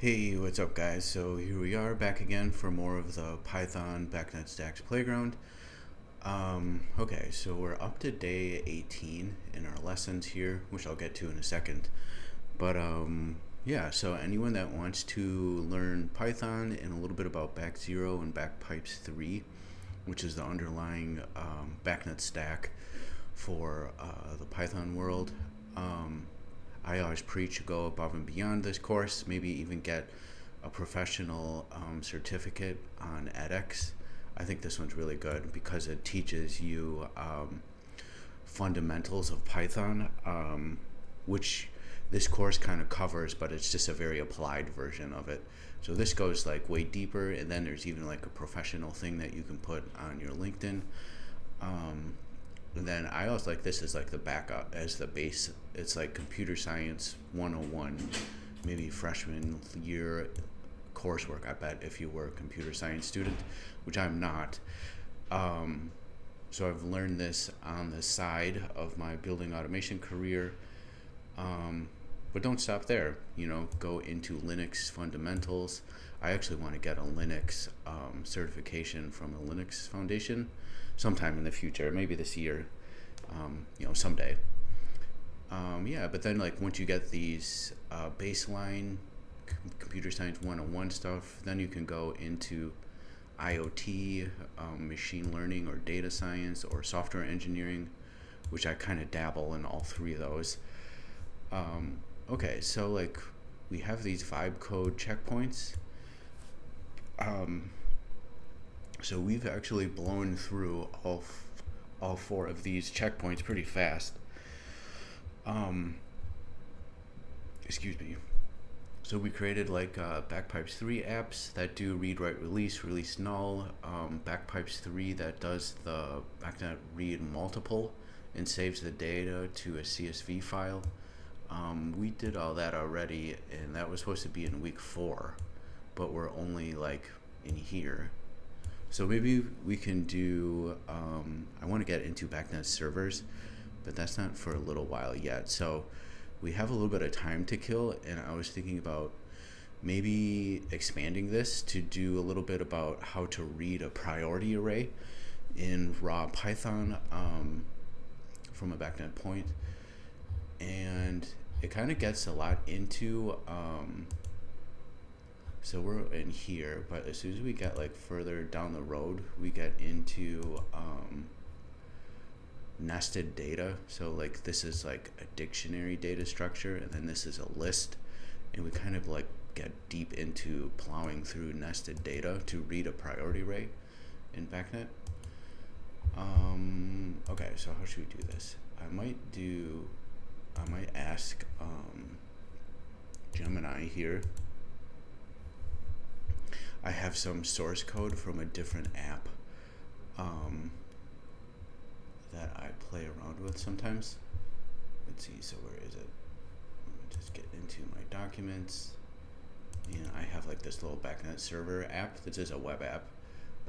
Hey, what's up guys? So here we are back again for more of the Python BACnet Stacks playground. Okay, so we're up to day 18 in our lessons here, which I'll get to in a second. But yeah, so anyone that wants to learn Python and a little bit about BAC0 and BACpipes 3, which is the underlying BACnet stack for the Python world, I always preach go above and beyond this course, maybe even get a professional certificate on edX. I think this one's really good because it teaches you fundamentals of Python, which this course kind of covers, but it's just a very applied version of it. So this goes like way deeper, and then there's even like a professional thing that you can put on your LinkedIn. And then I always like this as like the backup as the base. It's like computer science 101, maybe freshman year coursework, I bet, if you were a computer science student, which I'm not. So I've learned this on the side of my building automation career. But don't stop there, go into Linux fundamentals. I actually want to get a Linux certification from the Linux Foundation sometime in the future, maybe this year, someday. Yeah, but then like once you get these baseline computer science 101 stuff, then you can go into IoT, machine learning or data science or software engineering, which I kind of dabble in all three of those. Okay, so like we have these vibe code checkpoints. So we've actually blown through all four of these checkpoints pretty fast. Excuse me. So we created like BACpipes 3 apps that do read, write, release null. BACpipes 3 that does the BACnet read multiple and saves the data to a CSV file. We did all that already, and that was supposed to be in week 4, but we're only like in here. So maybe we can do, I want to get into BACnet servers, but that's not for a little while yet. So we have a little bit of time to kill, and I was thinking about maybe expanding this to do a little bit about how to read a priority array in raw Python from a BACnet point. And it kind of gets a lot into, so we're in here, but as soon as we get like further down the road, we get into nested data. So like this is like a dictionary data structure, and then this is a list, and we kind of like get deep into plowing through nested data to read a priority array in BACnet. Okay, so how should we do this? I might ask Gemini here. I have some source code from a different app that I play around with sometimes. Let's see, so where is it? Let me just get into my documents. And I have like this little BACnet server app. This is a web app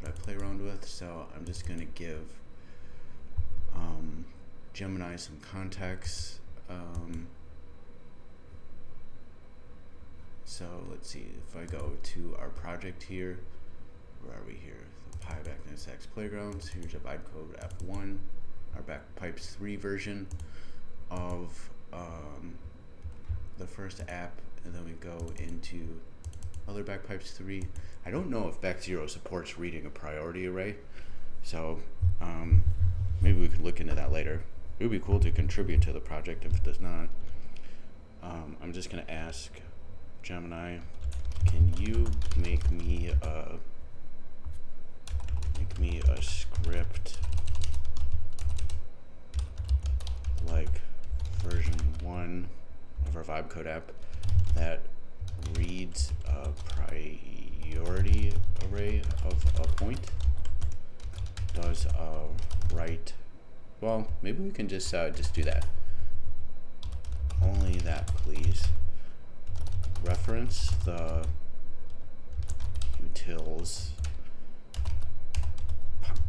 that I play around with. So I'm just going to give Gemini some context. So let's see, if I go to our project here, where are we here? The BACnet Stacks Playgrounds. Here's a bytecode app 1, our BACpipes 3 version of the first app, and then we go into other BACpipes 3. I don't know if BAC0 supports reading a priority array, so maybe we could look into that later. It would be cool to contribute to the project if it does not. I'm just going to ask Gemini, can you make me a script like version 1 of our vibe code app that reads a priority array of a point, does a write. Well, maybe we can just do that. Only that, please. Reference the utils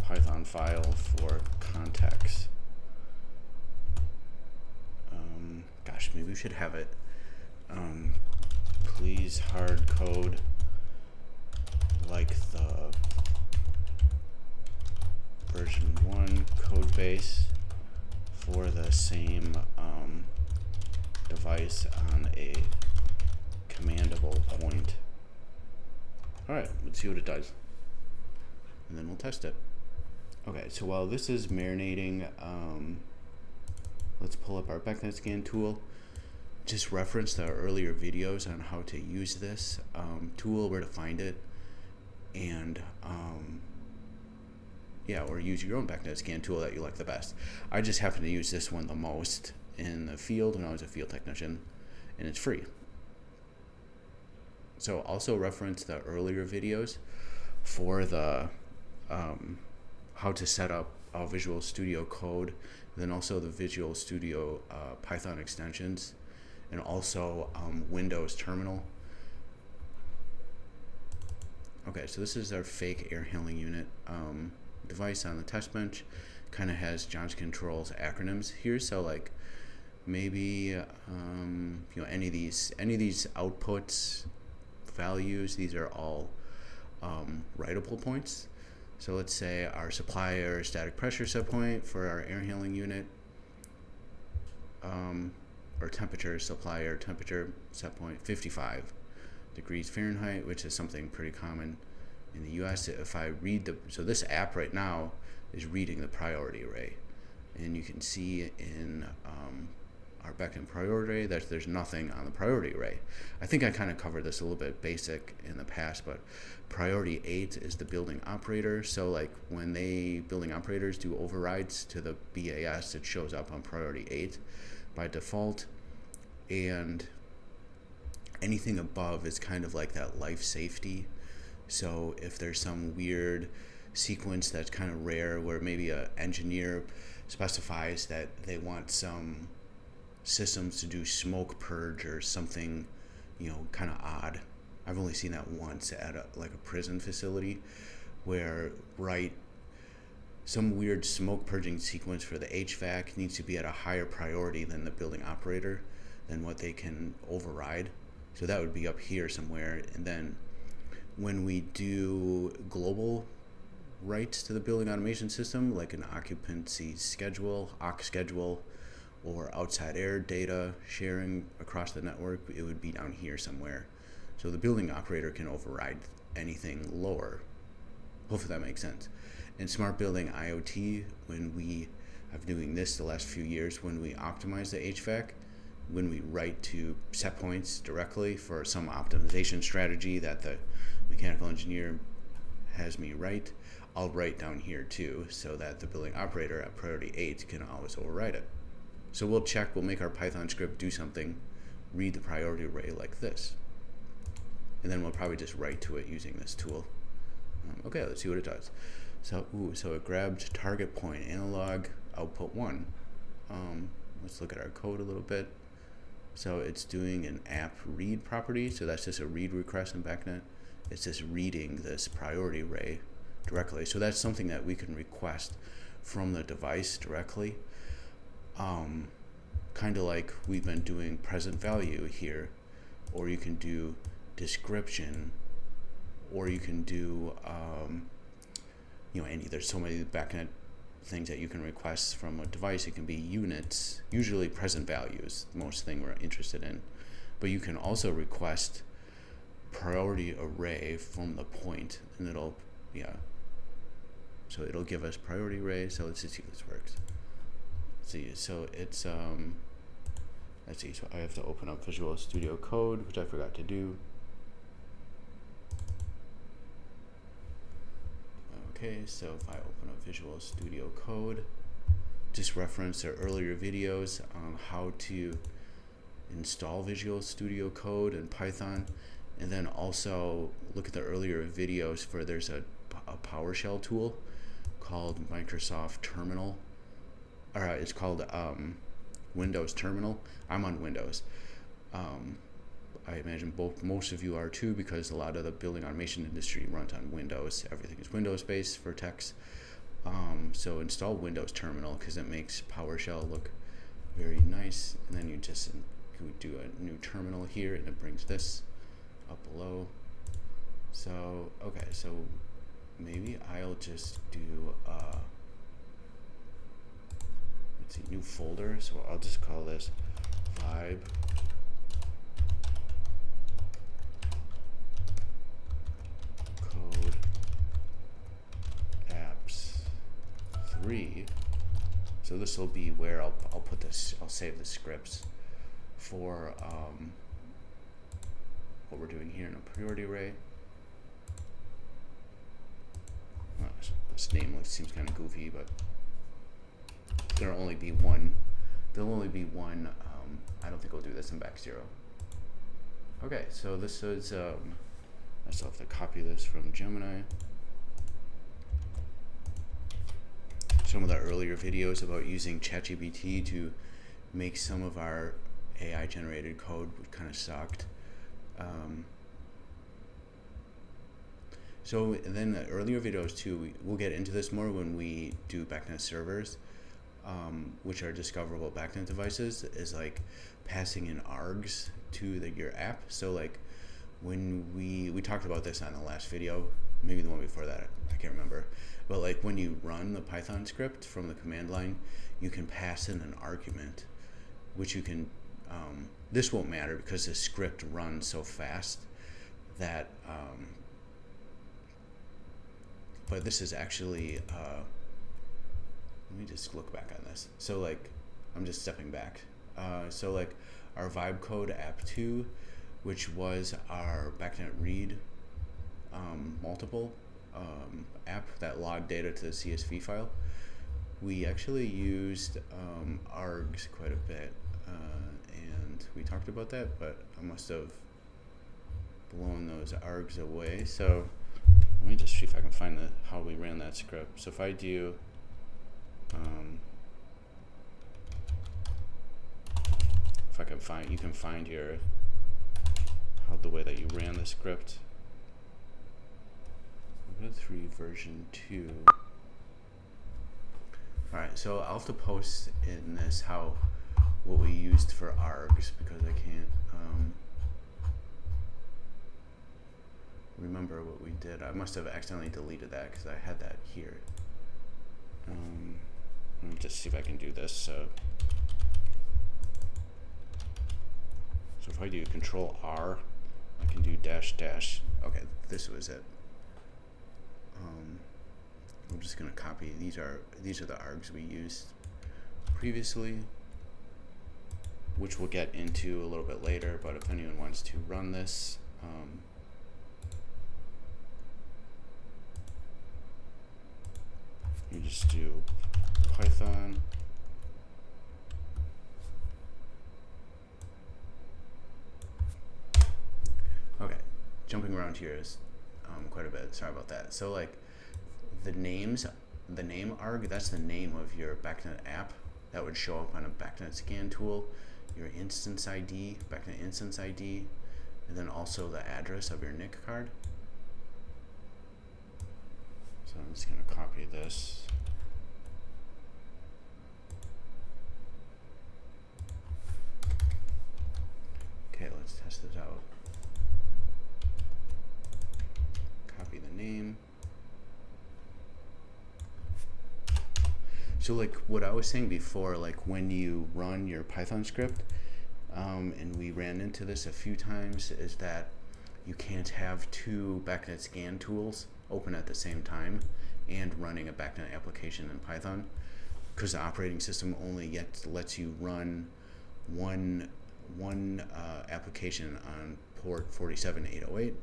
Python file for context. Gosh, maybe we should have it. Please use hard code like the version 1 code base for the same device on a commandable point. Alright, let's see what it does. And then we'll test it. Okay, so while this is marinating, let's pull up our BACnet scan tool. Just reference the earlier videos on how to use this tool, where to find it, and yeah, or use your own BACnet scan tool that you like the best. I just happen to use this one the most in the field when I was a field technician, and it's free. So also reference the earlier videos for the how to set up Visual Studio Code, and then also the Visual Studio Python extensions, and also Windows Terminal. Okay, so this is our fake air handling unit device on the test bench. Kind of has Johnson Controls acronyms here, so like maybe you know, any of these outputs values, these are all writable points. So let's say our supplier static pressure set point for our air handling unit, or temperature, supplier temperature set point 55 degrees Fahrenheit, which is something pretty common in the US. If I read so this app right now is reading the priority array, and you can see in our BACnet priority array that there's nothing on the priority array. I think I kind of covered this a little bit basic in the past, but priority 8 is the building operator. So like when building operators do overrides to the BAS, it shows up on priority 8 by default, and anything above is kind of like that life safety. So if there's some weird sequence that's kind of rare, where maybe an engineer specifies that they want some systems to do smoke purge or something, you know, kind of odd. I've only seen that once at a prison facility, where some weird smoke purging sequence for the HVAC needs to be at a higher priority than the building operator, than what they can override. So that would be up here somewhere. And then when we do global writes to the building automation system, like an occupancy schedule, OC schedule, or outside air data sharing across the network, it would be down here somewhere. So the building operator can override anything lower. Hopefully that makes sense. In smart building IoT, when we have been doing this the last few years, when we optimize the HVAC, when we write to set points directly for some optimization strategy that the mechanical engineer has me write, I'll write down here too, so that the building operator at priority 8 can always override it. So we'll make our Python script do something, read the priority array like this. And then we'll probably just write to it using this tool. Okay, let's see what it does. So it grabbed target point analog output 1. Let's look at our code a little bit. So it's doing an app read property, so that's just a read request in BACnet. It's just reading this priority array directly. So that's something that we can request from the device directly. Kind of like we've been doing present value here, or you can do description, or you can do you know, there's so many BACnet things that you can request from a device. It can be units, usually present values, most thing we're interested in, but you can also request priority array from the point, and so it'll give us priority array. So let's just see if this works. See, so it's let's see, so I have to open up Visual Studio Code, which I forgot to do. Okay, so if I open up Visual Studio Code, just reference their earlier videos on how to install Visual Studio Code in Python, and then also look at the earlier videos for there's a PowerShell tool called Microsoft Terminal. It's called Windows Terminal. I'm on Windows. I imagine most of you are too, because a lot of the building automation industry runs on Windows. Everything is Windows based for techs. So install Windows Terminal, because it makes PowerShell look very nice. And then you do a new terminal here, and it brings this up below. So, okay, so maybe I'll just do, let's see, new folder. So I'll just call this vibe code apps 3. So this will be where I'll put this, I'll save the scripts for what we're doing here in a priority array. This name seems kind of goofy, but there'll only be one. I don't think we'll do this in back 0. Okay, so this is, I still have to copy this from Gemini. Some of the earlier videos about using ChatGPT to make some of our AI generated code kind of sucked. So and then the earlier videos too, we'll get into this more when we do BACnet servers, which are discoverable BACnet devices, is like passing in args to your app. So like when we talked about this on the last video, maybe the one before that, I can't remember. But like when you run the Python script from the command line, you can pass in an argument, which you can, this won't matter because the script runs so fast that, but this is actually, let me just look back on this. So like, I'm just stepping back. So like our vibe code app 2, which was our BACnet read multiple app that logged data to the CSV file, we actually used args quite a bit, and we talked about that, but I must have blown those args away. So let me just see if I can find how we ran that script. So if I do if I can find, you can find here how the way that you ran the script. Web 3 version 2. Alright, so I'll have to post in this what we used for args, because I can't remember what we did. I must have accidentally deleted that because I had that here. Let me just see if I can do this. So if I do Control R, I can do dash dash. Okay, this was it. I'm just gonna copy. These are the args we used previously, which we'll get into a little bit later. But if anyone wants to run this, you just do Python okay. Jumping around here is quite a bit. Sorry about that. So like the name arg, that's the name of your BACnet app that would show up on a BACnet scan tool. Your instance ID, BACnet instance ID, and then also the address of your NIC card. So I'm just going to copy this. Okay, let's test this out. Copy the name. So like what I was saying before, like when you run your Python script, and we ran into this a few times, is that you can't have two BACnet scan tools open at the same time and running a BACnet application in Python, because the operating system only lets you run one application on port 47808.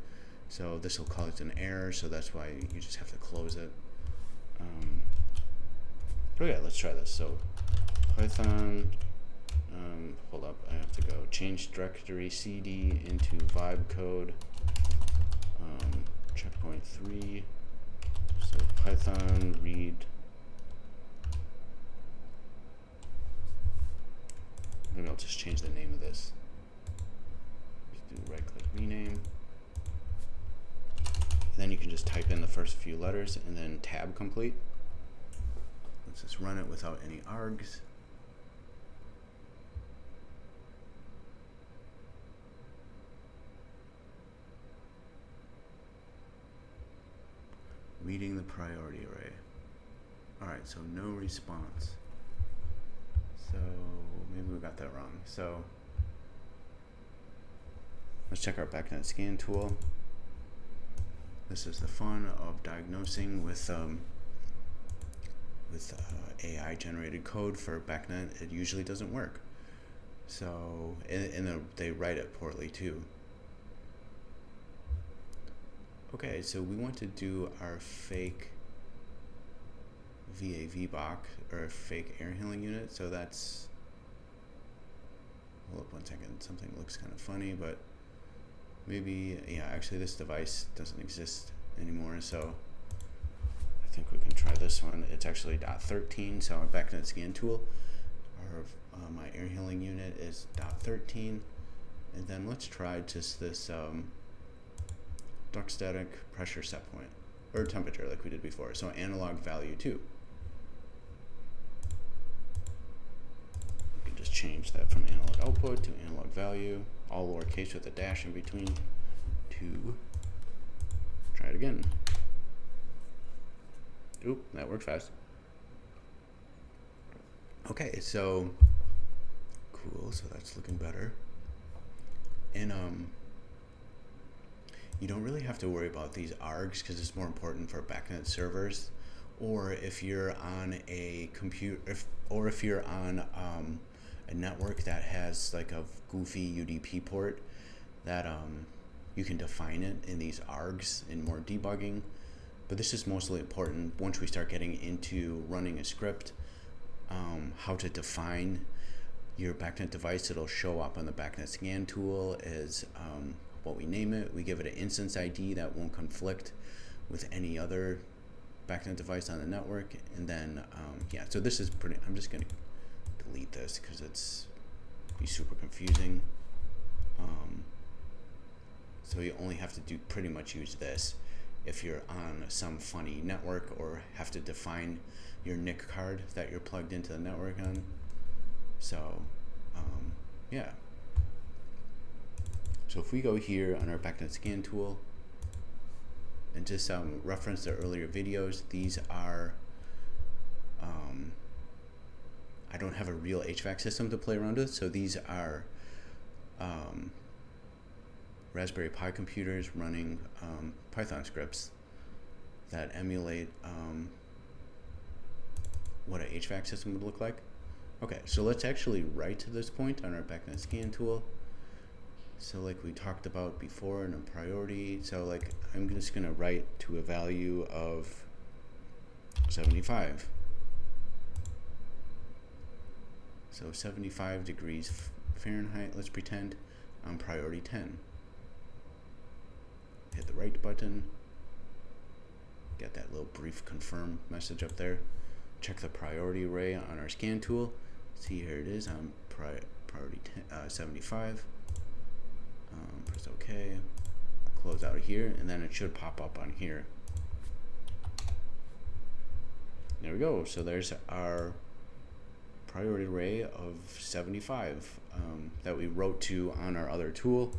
So this will cause an error, so that's why you just have to close it. Okay, let's try this. So Python, hold up, I have to go change directory cd into vibe code, checkpoint 3. So Python read, maybe I'll just change the name of this. Just do right click rename. And then you can just type in the first few letters and then tab complete. Let's just run it without any args. reading the priority array. Alright, so no response. So maybe we got that wrong. So let's check our BACnet scan tool. This is the fun of diagnosing with AI generated code for BACnet. It usually doesn't work. So and they write it poorly too. Okay, so we want to do our fake VAV-BOC, or fake air handling unit. So that's, hold up 1 second, something looks kind of funny, but maybe, yeah, actually this device doesn't exist anymore, so I think we can try this one. It's actually .13, so our BACnet scan tool, my air handling unit is .13, and then let's try just this duct static pressure set point, or temperature like we did before, so analog value 2. We can just change that from analog output to analog value, all lowercase with a dash in between, 2. Try it again. Oop, that worked fast. Okay, so cool, so that's looking better. And you don't really have to worry about these args because it's more important for BACnet servers, or if you're on a computer, or if you're on a network that has like a goofy UDP port, that you can define it in these args in more debugging. But this is mostly important once we start getting into running a script, how to define your BACnet device. It'll show up on the BACnet scan tool as what we name it. We give it an instance ID that won't conflict with any other BACnet device on the network. And then, yeah, so this is pretty, I'm just going to delete this because it's super confusing. So you only have to do pretty much use this if you're on some funny network or have to define your NIC card that you're plugged into the network on. So, yeah. So if we go here on our BACnet scan tool and just reference the earlier videos, these are, I don't have a real HVAC system to play around with, so these are Raspberry Pi computers running Python scripts that emulate what an HVAC system would look like. Okay, so let's actually write to this point on our BACnet scan tool. So like we talked about before in a priority, so like I'm just gonna write to a value of 75. So 75 degrees Fahrenheit, let's pretend, on priority 10. Hit the right button, get that little brief confirm message up there. Check the priority array on our scan tool. See, here it is on priority 75. Press OK, close out of here, and then it should pop up on here. There we go. So there's our priority array of 75 that we wrote to on our other tool.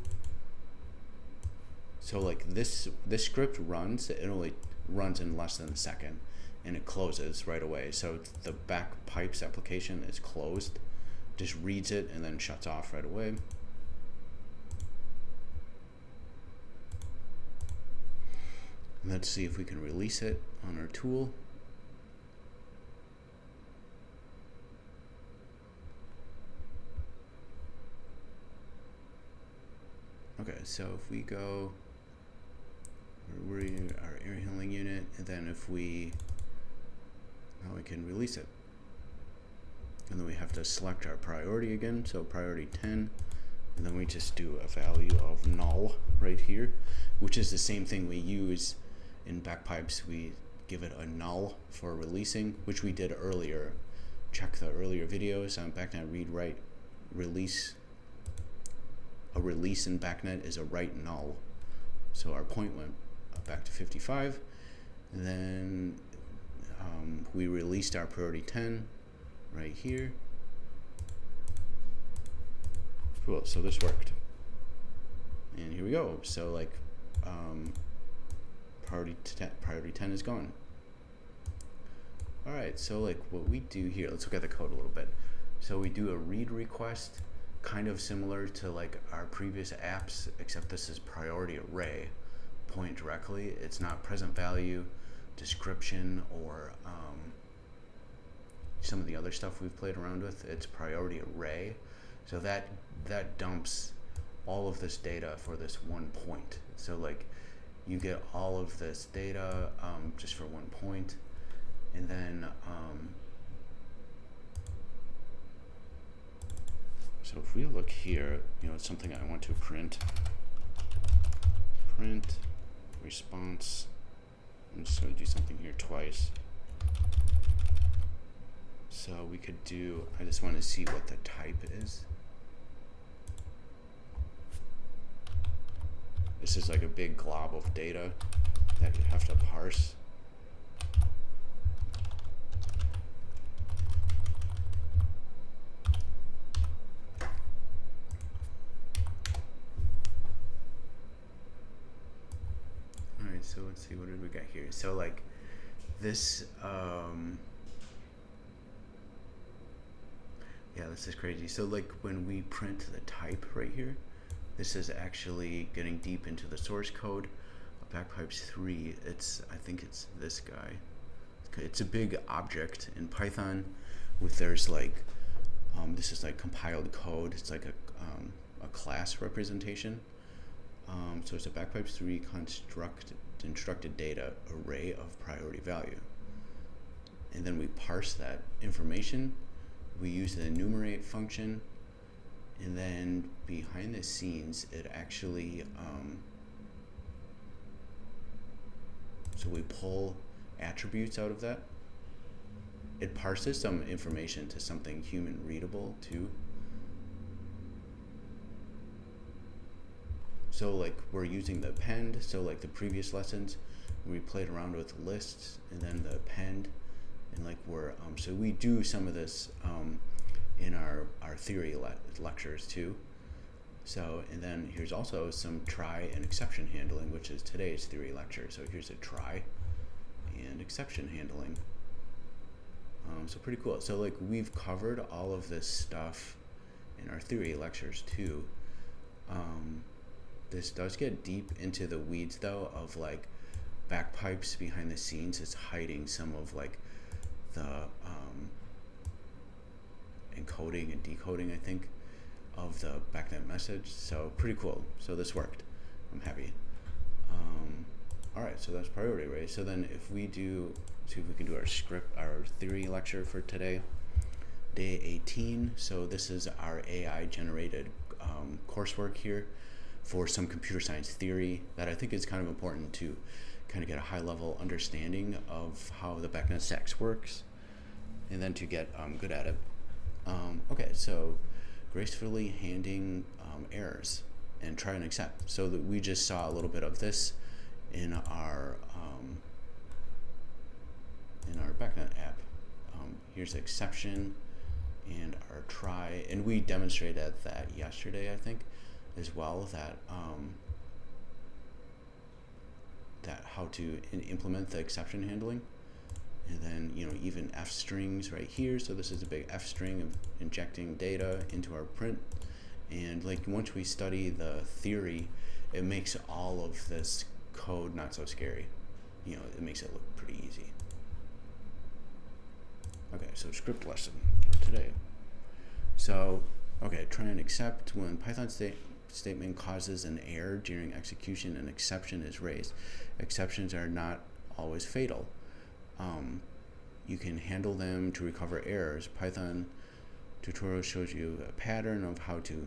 So like this script runs, it only runs in less than a second, and it closes right away. So the back pipes application is closed, just reads it and then shuts off right away. Let's see if we can release it on our tool. Okay, so if we go, we're in our air handling unit, and then if we, now we can release it. And then we have to select our priority again, so priority 10, and then we just do a value of null right here, which is the same thing we use in backpipes. We give it a null for releasing, which we did earlier. Check the earlier videos on BACnet read write release. A release in BACnet is a write null. So our point went back to 55, and then we released our priority 10 right here. Cool, so this worked. And here we go. So like priority 10 is gone. All right, so like what we do here, let's look at the code a little bit. So we do a read request, kind of similar to like our previous apps, except this is priority array, point directly. It's not present value, description, or some of the other stuff we've played around with. It's priority array. So that dumps all of this data for this one point. So like you get all of this data just for one point, and then so if we look here, it's something I want to print response. I'm just going to do something here twice. So we could do, I just want to see what the type is. This is like a big glob of data that you have to parse. All right, so let's see, what did we got here? So like this, yeah, this is crazy. So like when we print the type right here, this is actually getting deep into the source code of BACpipes 3. I think it's this guy. It's a big object in Python with there's like, this is like compiled code. It's like a class representation. So it's a BACpipes 3 constructed data array of priority value. And then we parse that information. We use the enumerate function, and then behind the scenes, it actually, so we pull attributes out of that. It parses some information to something human readable too. So like we're using the append, so like the previous lessons, we played around with lists and then the append, and like we're, so we do some of this in our theory lectures too. So, and then here's also some try and exception handling, which is today's theory lecture. So here's a try and exception handling. So pretty cool. So like we've covered all of this stuff in our theory lectures too. This does get deep into the weeds though of like BACpipes behind the scenes. It's hiding some of like the encoding and decoding, I think, of the BACnet message. So pretty cool. So this worked. I'm happy. All right, so that's priority array. So then if we do, see if we can do our theory lecture for today, day 18. So this is our AI generated coursework here for some computer science theory that I think is kind of important to kind of get a high level understanding of how the BACnet stacks works, and then to get good at it. Okay, so gracefully handing errors and try and accept. So that we just saw a little bit of this in our BACnet app. Here's exception and our try, and we demonstrated that yesterday, I think, as well, that that how to implement the exception handling. And then, even F strings right here. So this is a big F string of injecting data into our print. And like once we study the theory, it makes all of this code not so scary. It makes it look pretty easy. Okay, so script lesson for today. So, okay, try and accept when Python statement causes an error during execution, an exception is raised. Exceptions are not always fatal. You can handle them to recover errors. Python tutorial shows you a pattern of how to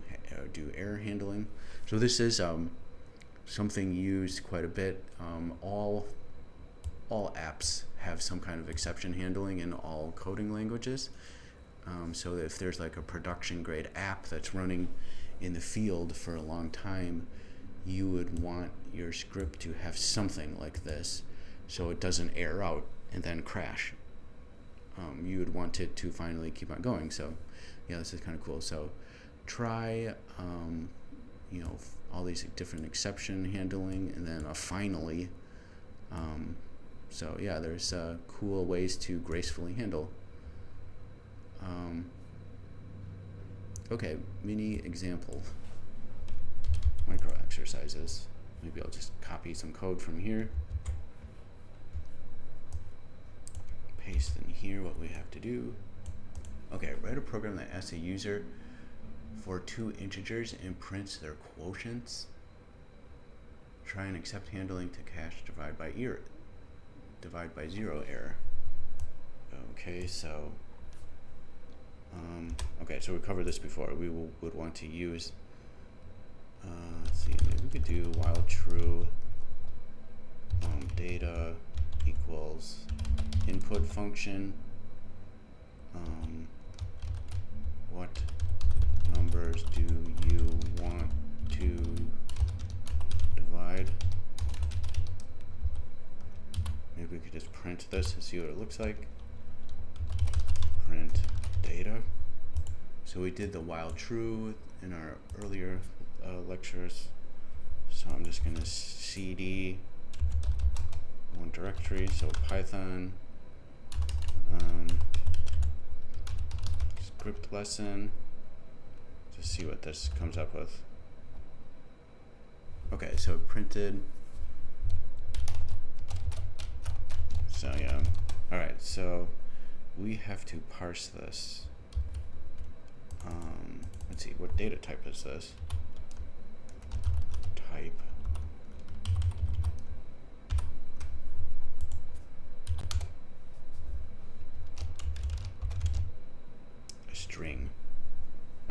do error handling. So this is something used quite a bit. All apps have some kind of exception handling in all coding languages. So if there's like a production grade app that's running in the field for a long time, you would want your script to have something like this so it doesn't error out and then crash. You would want it to finally keep on going. So yeah, this is kind of cool. So try, all these different exception handling, and then finally, So yeah, there's cool ways to gracefully handle. Okay, mini example. Micro exercises. Maybe I'll just copy some code from here. Paste in here what we have to do. Okay, write a program that asks a user for two integers and prints their quotients. Try and accept handling to cache divide by zero error. Okay, so so we covered this before. We would want to use let's see, maybe we could do while true data equals input function. What numbers do you want to divide? Maybe we could just print this and see what it looks like. Print data. So we did the while true in our earlier lectures. So I'm just gonna cd one directory, so Python script lesson, to see what this comes up with. Okay, so it printed. So yeah, all right, so we have to parse this. Let's see, what data type is this? Type. A string.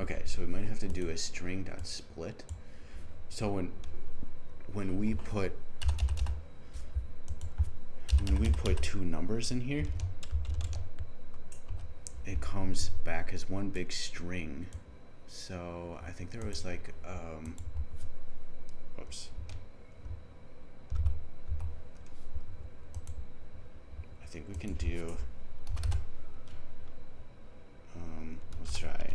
Okay, so we might have to do a string.split. So when we put two numbers in here, it comes back as one big string. So I think there was like whoops. I think we can do let's try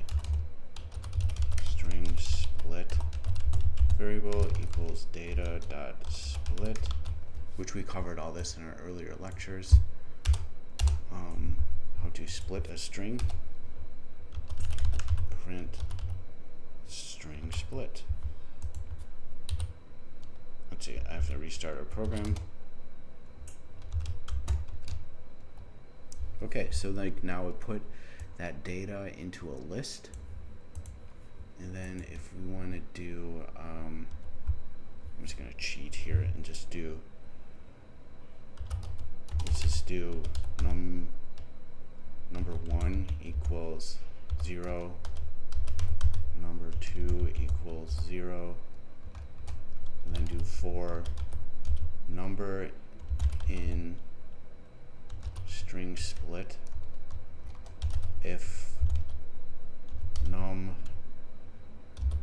string split variable equals data dot split, which we covered all this in our earlier lectures. How to split a string. Print string split. Let's see, I have to restart our program. Okay, so like now we put that data into a list. And then if we want to do, I'm just going to cheat here and just do, let's just do number 1 equals 0, number 2 equals 0, and then do for number in string split if num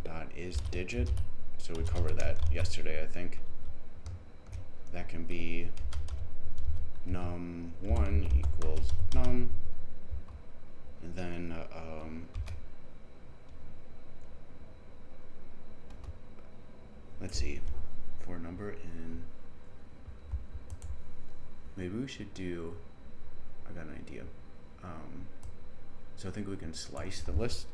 dot is digit. So we covered that yesterday, I think. That can be num1 equals num, and then let's see, for number in, maybe we should do, I got an idea. So I think we can slice the list.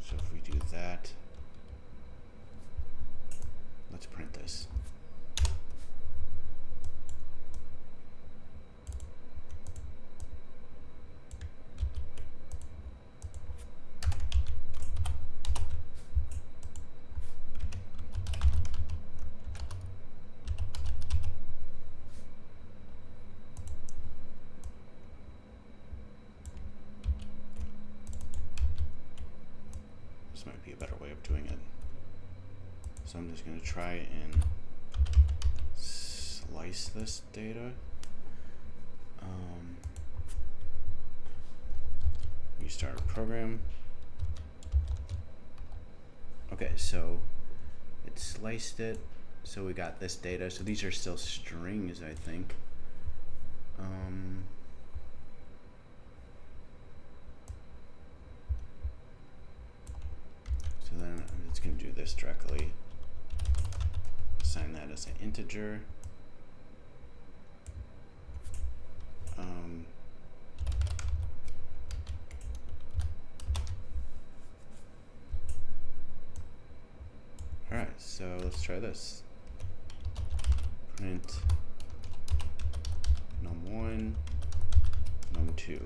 So if we do that, let's print this. This might be a better way of doing it. So I'm just going to try and slice this data. Restart a program. Okay, so it sliced it. So we got this data. So these are still strings, I think. just going to do this directly. Assign that as an integer. Alright, so let's try this. Print num1, num2.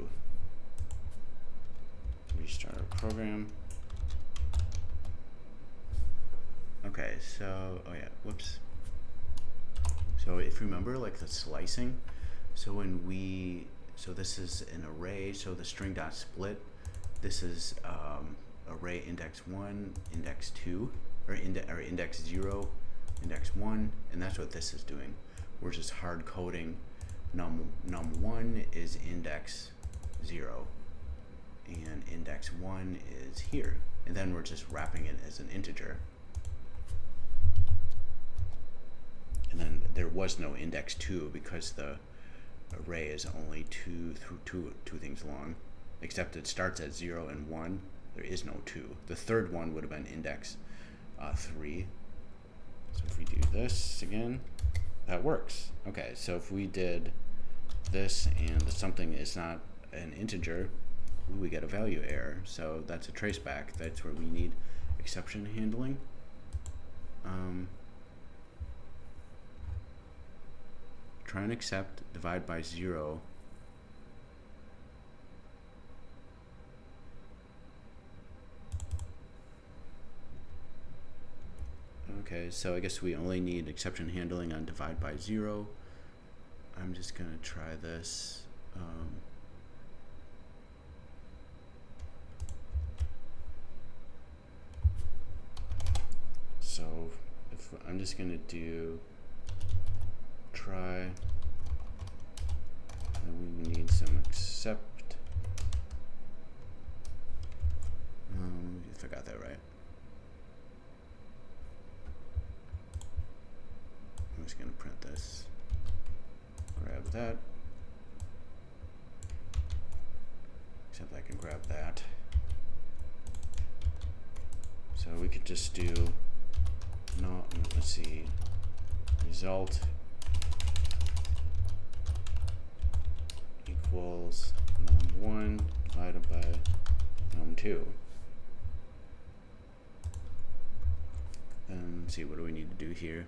Restart our program. Okay, so, oh yeah, whoops. So if you remember, like the slicing, so when we, so this is an array, so the string dot split, this is array index 1, index 2, or index 0, index 1, and that's what this is doing. We're just hard coding num1 is index 0, and index 1 is here, and then we're just wrapping it as an integer. And then there was no index 2 because the array is only two things long, except it starts at 0 and 1. There is no 2. The third one would have been index 3. So if we do this again, that works. Okay, so if we did this and something is not an integer, we get a value error. So that's a traceback. That's where we need exception handling. Try and accept, divide by 0. Okay, so I guess we only need exception handling on divide by 0. I'm just going to try this. So if I'm just going to do try, and we need some accept. If I got that right. I'm just going to print this. Grab that. Except I can grab that. So we could just do, no, let's see, result equals num1 divided by num2. Then let's see, what do we need to do here?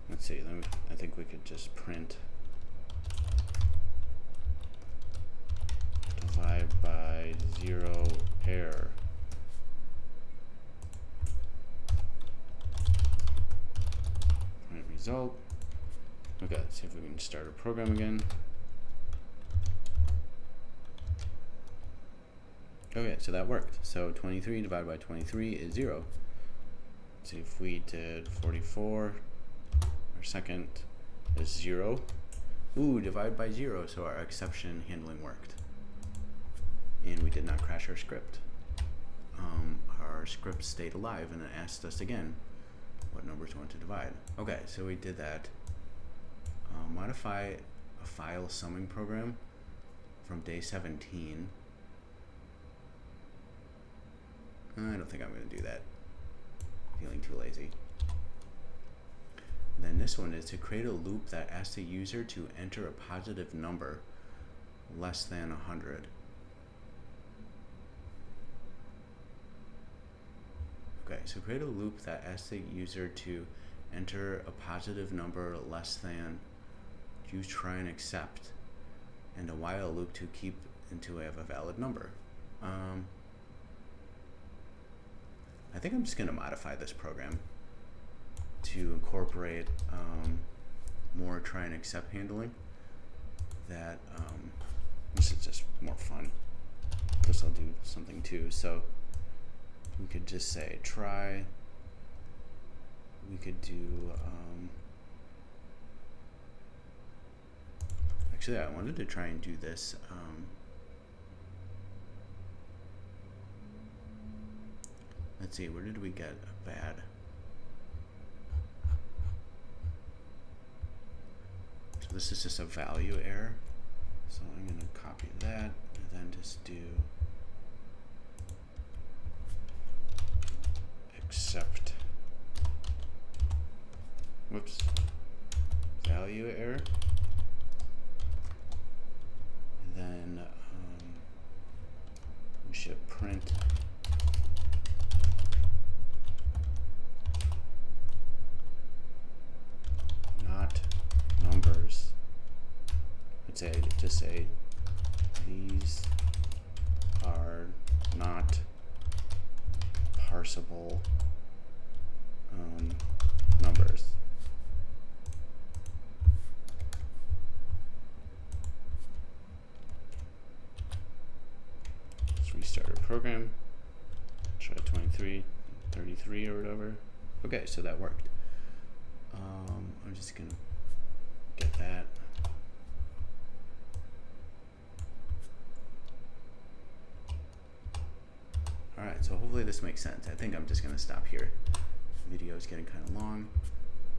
Let's see, I think we could just print divide by 0 error. Print result. Okay, let's see if we can start a program again. Okay, so that worked. So 23 divided by 23 is 0. Let's see if we did 44. Our second is 0. Ooh, divide by 0, so our exception handling worked. And we did not crash our script. Our script stayed alive and it asked us again what numbers we want to divide. Okay, so we did that. Modify a file summing program from day 17. I don't think I'm going to do that. Feeling too lazy. And then this one is to create a loop that asks the user to enter a positive number less than 100. Okay, so create a loop that asks the user to enter a positive number less than, use try and accept, and a while loop to keep until we have a valid number. I think I'm just going to modify this program to incorporate more try and accept handling. That this is just more fun. This will do something too. So we could just say try. We could do actually I wanted to try and do this let's see, where did we get a bad? So this is just a value error. So I'm going to copy that and then just do except, whoops, value error. And then we should print not numbers. Let's say, just say these are not parsable numbers. Let's restart our program. Try 23, 33 or whatever. Okay, so that worked. I'm just gonna get that. Alright, so hopefully this makes sense. I think I'm just gonna stop here. The video is getting kind of long,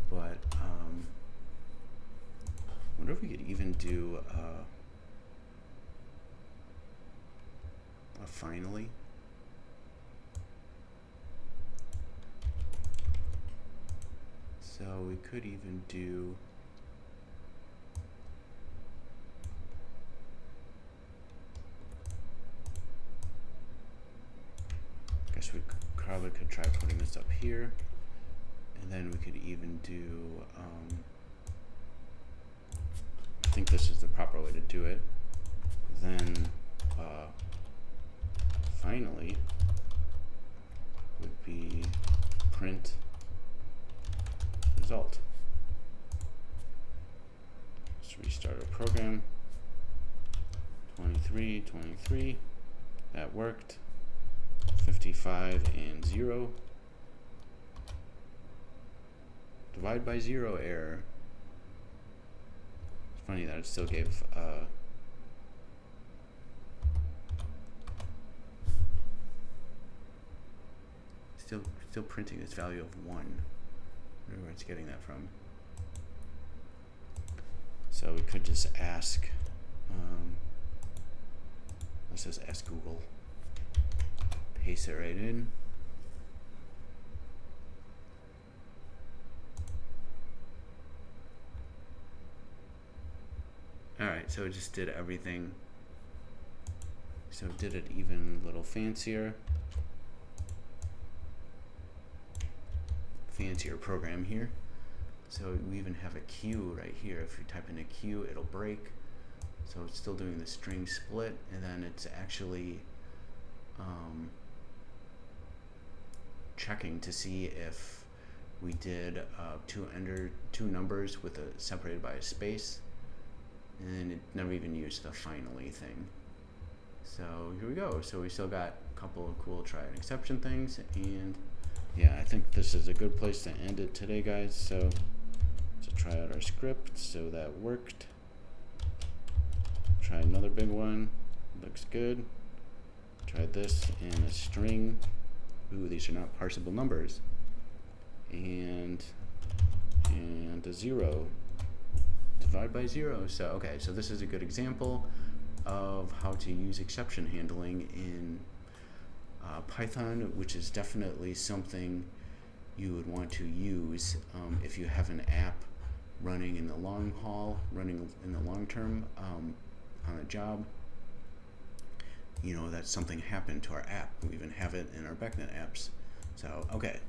but wonder if we could even do a finally. So we could even do guess we probably could try putting this up here, and then we could even do I think this is the proper way to do it. Then finally would be print result. Let's restart our program. 23, 23, that worked. 55 and 0. Divide by 0 error. It's funny that it still gave still printing this value of 1. I wonder where it's getting that from. So we could just ask let's just ask Google. Paste it right in. Alright, so it just did everything. So it did it even a little fancier. Fancier program here. So we even have a Q right here. If you type in a Q, it'll break. So it's still doing the string split, and then it's actually checking to see if we did two numbers with separated by a space, and it never even used the finally thing. So here we go. So we still got a couple of cool try and exception things, and yeah, I think this is a good place to end it today, guys. So to try out our script. So that worked. Try another big one. Looks good. Try this in a string. Ooh, these are not parsable numbers. And a 0. Divide by 0. So okay, so this is a good example of how to use exception handling in Python, which is definitely something you would want to use if you have an app running in the long haul, running in the long term on a job. You know that something happened to our app. We even have it in our BACnet apps. So okay,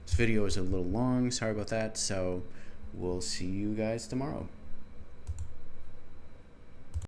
this video is a little long. Sorry about that. So we'll see you guys tomorrow.